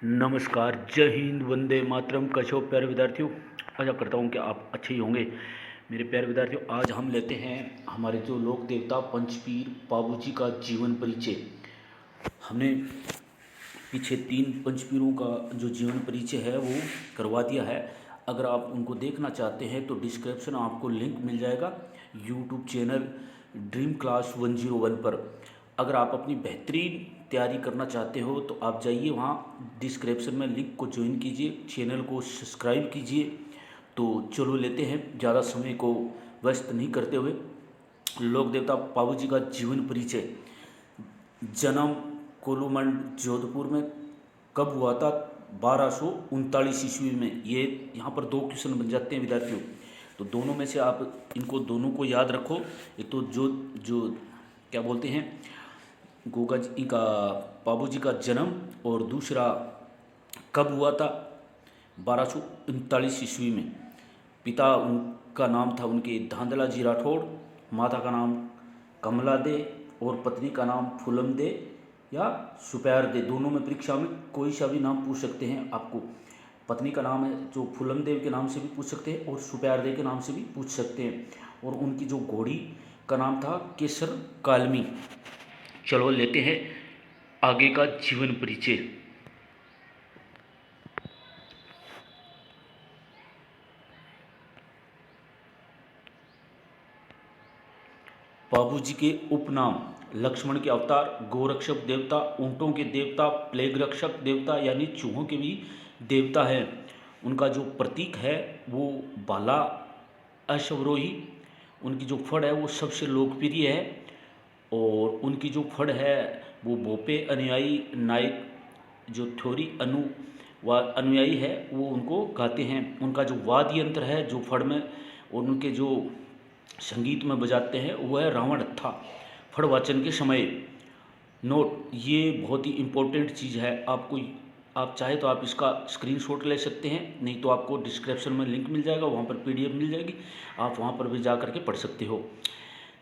नमस्कार, जय हिंद, वंदे मातरम। कैसे हो प्यारे विद्यार्थियों? आशा करता हूँ कि आप अच्छे ही होंगे। मेरे प्यारे विद्यार्थियों, आज हम लेते हैं हमारे जो लोक देवता पंचपीर बाबूजी का जीवन परिचय। हमने पीछे 3 पंचपीरों का जो जीवन परिचय है वो करवा दिया है। अगर आप उनको देखना चाहते हैं तो डिस्क्रिप्शन आपको लिंक मिल जाएगा यूट्यूब चैनल ड्रीम क्लास 101 पर। अगर आप अपनी बेहतरीन तैयारी करना चाहते हो तो आप जाइए वहाँ डिस्क्रिप्शन में लिंक को ज्वाइन कीजिए, चैनल को सब्सक्राइब कीजिए। तो चलो लेते हैं, ज़्यादा समय को व्यस्त नहीं करते हुए, लोक देवता बाबूजी का जीवन परिचय। जन्म कोलूमंड जोधपुर में कब हुआ था? 1239 ईस्वी में। ये यहाँ पर 2 क्वेश्चन बन जाते हैं विद्यार्थियों, तो दोनों में से आप इनको दोनों को याद रखो। एक तो जो जो क्या बोलते हैं, गोगा जी का बाबूजी का जन्म, और दूसरा कब हुआ था? 1239 ईस्वी में। पिता उनका नाम था उनके धांधला जी राठौड़, माता का नाम कमला दे और पत्नी का नाम फूलम दे या सुपैर दे। दोनों में परीक्षा में कोई सा भी नाम पूछ सकते हैं आपको। पत्नी का नाम है जो फूलम देव के नाम से भी पूछ सकते हैं और सुपैर दे के नाम से भी पूछ सकते हैं। और उनकी जो घोड़ी का नाम था केसर कालमी। चलो लेते हैं आगे का जीवन परिचय। बाबूजी के उपनाम: लक्ष्मण के अवतार, गोरक्षक देवता, ऊँटों के देवता, प्लेग रक्षक देवता यानी चूहों के भी देवता है। उनका जो प्रतीक है वो बाला अश्वरोही। उनकी जो फड़ है वो सबसे लोकप्रिय है, और उनकी जो फड़ है वो बोपे अनुयायी नायक जो थ्योरी अनुयायी है वो उनको गाते हैं। उनका जो वाद्य यंत्र है जो फड़ में और उनके जो संगीत में बजाते हैं वो है रावण हत्था। फड़ वाचन के समय नोट, ये बहुत ही इम्पोर्टेंट चीज़ है। आप चाहे तो आप इसका स्क्रीनशॉट ले सकते हैं, नहीं तो आपको डिस्क्रिप्शन में लिंक मिल जाएगा, वहाँ पर पीडीएफ मिल जाएगी, आप वहाँ पर भी जा करके पढ़ सकते हो।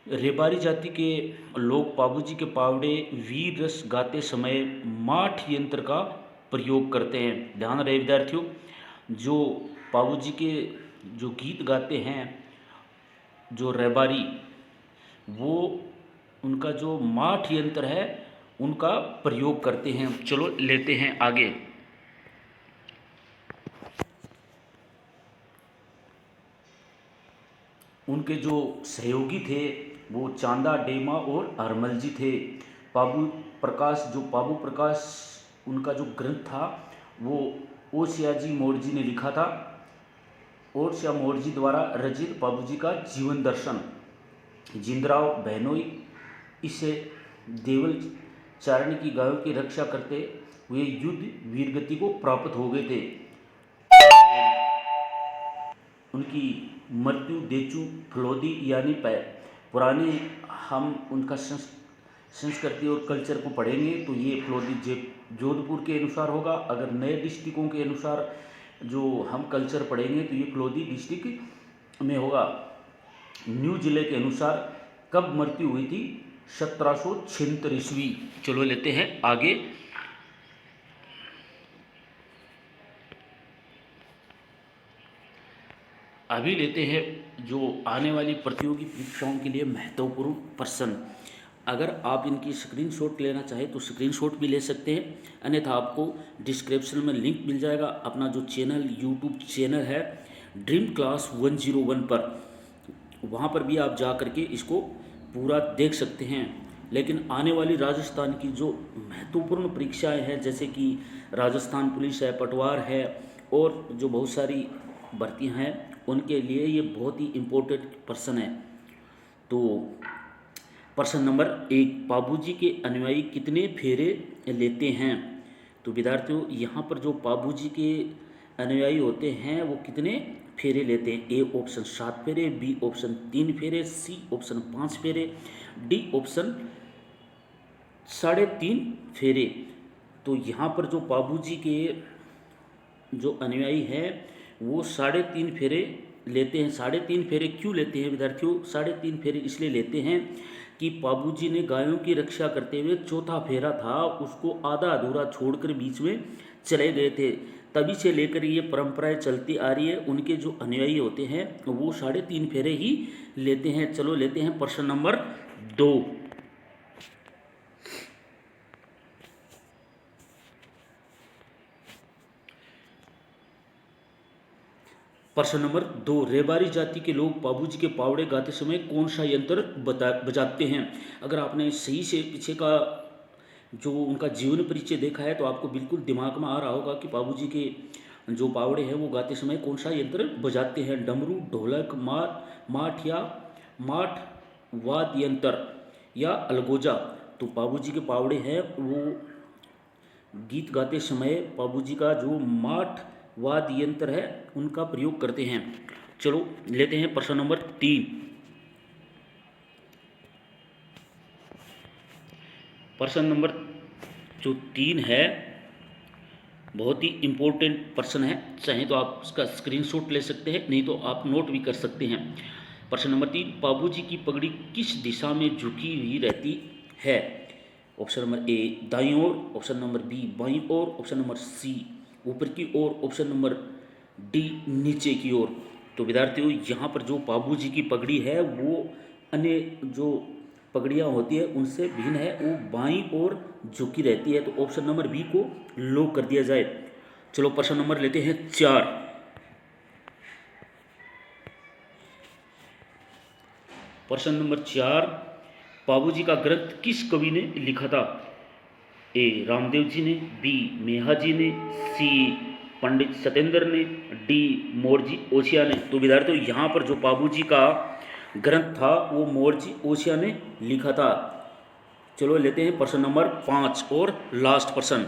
रेबारी जाति के लोग बाबूजी के पावड़े वीर रस गाते समय माठ यंत्र का प्रयोग करते हैं। ध्यान रहे विद्यार्थियों, जो बाबूजी के जो गीत गाते हैं जो रेबारी, वो उनका जो माठ यंत्र है उनका प्रयोग करते हैं। चलो लेते हैं आगे। उनके जो सहयोगी थे वो चांदा डेमा और हरमल जी थे। बाबू प्रकाश उनका जो ग्रंथ था वो ओसियाजी मोर्जी ने लिखा था। ओसिया मोर्जी द्वारा रचित बाबूजी का जीवन दर्शन। जिंदराव बहनोई इसे देवल चारण की गायों की रक्षा करते हुए युद्ध वीरगति को प्राप्त हो गए थे। उनकी मृत्यु देचू फलोदी यानी पुराने हम उनका संस्कृति और कल्चर को पढ़ेंगे तो ये फलोदी जोधपुर के अनुसार होगा। अगर नए डिस्ट्रिक्टों के अनुसार जो हम कल्चर पढ़ेंगे तो ये फलोदी डिस्ट्रिक्ट में होगा। न्यू जिले के अनुसार कब मृत्यु हुई थी? 1776 ईस्वी। चलो लेते हैं आगे। अभी लेते हैं जो आने वाली प्रतियोगी परीक्षाओं के लिए महत्वपूर्ण प्रश्न। अगर आप इनकी स्क्रीनशॉट लेना चाहें तो स्क्रीनशॉट भी ले सकते हैं, अन्यथा आपको डिस्क्रिप्शन में लिंक मिल जाएगा अपना जो चैनल यूट्यूब चैनल है ड्रीम क्लास 101 पर। वहाँ पर भी आप जा करके इसको पूरा देख सकते हैं। लेकिन आने वाली राजस्थान की जो महत्वपूर्ण परीक्षाएं हैं जैसे कि राजस्थान पुलिस है, पटवार है और जो बहुत सारी भर्तियां हैं उनके लिए ये बहुत ही इम्पोर्टेंट प्रश्न है। तो प्रश्न नंबर 1, बाबूजी के अनुयायी कितने फेरे लेते हैं? तो विद्यार्थियों यहाँ पर जो बाबूजी के अनुयायी होते हैं वो कितने फेरे लेते हैं? ए ऑप्शन 7 फेरे, बी ऑप्शन 3 फेरे, सी ऑप्शन 5 फेरे, डी ऑप्शन 3.5 फेरे। तो यहाँ पर जो बाबूजी के जो अनुयायी हैं वो 3.5 फेरे लेते हैं। 3.5 फेरे क्यों लेते हैं विद्यार्थियों? 3.5 फेरे इसलिए लेते हैं कि बाबूजी ने गायों की रक्षा करते हुए चौथा फेरा था उसको आधा अधूरा छोड़कर बीच में चले गए थे। तभी से लेकर ये परंपराएं चलती आ रही है। उनके जो अनुयायी होते हैं वो 3.5 फेरे ही लेते हैं। चलो लेते हैं प्रश्न नंबर 2। प्रश्न नंबर 2, रेबारी जाति के लोग बाबूजी के पावड़े गाते समय कौन सा यंत्र बजाते हैं? अगर आपने सही से पीछे का जो उनका जीवन परिचय देखा है तो आपको बिल्कुल दिमाग में आ रहा होगा कि बाबूजी के जो पावड़े हैं वो गाते समय कौन सा यंत्र बजाते हैं। डमरू, ढोलक, माठ वाद्य यंत्र या अलगोजा। तो बाबूजी के पावड़े हैं वो गीत गाते समय बाबूजी का जो माठ वाद्य यंत्र है उनका प्रयोग करते हैं। चलो लेते हैं प्रश्न नंबर 3। प्रश्न नंबर जो 3 है बहुत ही इम्पोर्टेंट प्रश्न है। चाहे तो आप उसका स्क्रीनशॉट ले सकते हैं, नहीं तो आप नोट भी कर सकते हैं। प्रश्न नंबर 3, बाबूजी की पगड़ी किस दिशा में झुकी हुई रहती है? ऑप्शन नंबर ए दाईं ओर, ऑप्शन नंबर बी बाईं ओर, ऑप्शन नंबर सी ऊपर की ओर, ऑप्शन नंबर डी नीचे की ओर। तो विद्यार्थियों यहाँ पर जो बाबूजी की पगड़ी है वो अन्य जो पगड़ियाँ होती है उनसे भिन्न है, वो बाईं ओर झुकी रहती है। तो ऑप्शन नंबर बी को लॉक कर दिया जाए। चलो प्रश्न नंबर लेते हैं 4। प्रश्न नंबर 4, बाबूजी का ग्रंथ किस कवि ने लिखा था? ए रामदेव जी ने, बी मेहा जी ने, सी पंडित सत्येंद्र ने, डी मोरजी ओसिया ने। तो विद्यार्थियों यहाँ पर जो बाबूजी का ग्रंथ था वो मोरजी ओसिया ने लिखा था। चलो लेते हैं प्रश्न नंबर 5 और लास्ट प्रश्न।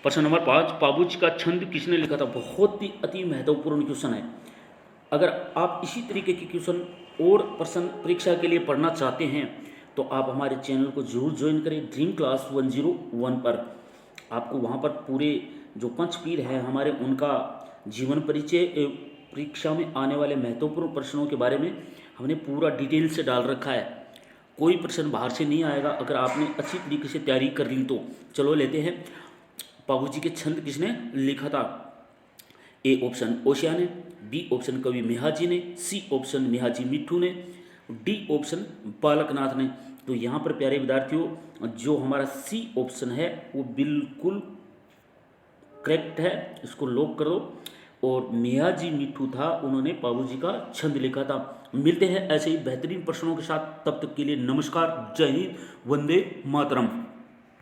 प्रश्न नंबर 5, बाबूजी का छंद किसने लिखा था? बहुत ही अति महत्वपूर्ण क्वेश्चन है। अगर आप इसी तरीके के क्वेश्चन और प्रश्न परीक्षा के लिए पढ़ना चाहते हैं तो आप हमारे चैनल को जरूर ज्वाइन करें ड्रीम क्लास 101 पर। आपको वहाँ पर पूरे जो पंचपीर हैं हमारे उनका जीवन परिचय, परीक्षा में आने वाले महत्वपूर्ण प्रश्नों के बारे में हमने पूरा डिटेल से डाल रखा है। कोई प्रश्न बाहर से नहीं आएगा अगर आपने अच्छी तरीके से तैयारी कर ली तो। चलो लेते हैं, बाबूजी के छंद किसने लिखा था? ए ऑप्शन ओसिया ने, बी ऑप्शन कवि मेहाजी ने, सी ऑप्शन मेहाजी मिट्ठू ने, डी ऑप्शन बालकनाथ ने। तो यहाँ पर प्यारे विद्यार्थियों जो हमारा सी ऑप्शन है वो बिल्कुल करेक्ट है, इसको लॉक करो। और मेहाजी मिट्ठू था, उन्होंने बाबूजी का छंद लिखा था। मिलते हैं ऐसे ही बेहतरीन प्रश्नों के साथ, तब तक के लिए नमस्कार, जय हिंद, वंदे मातरम।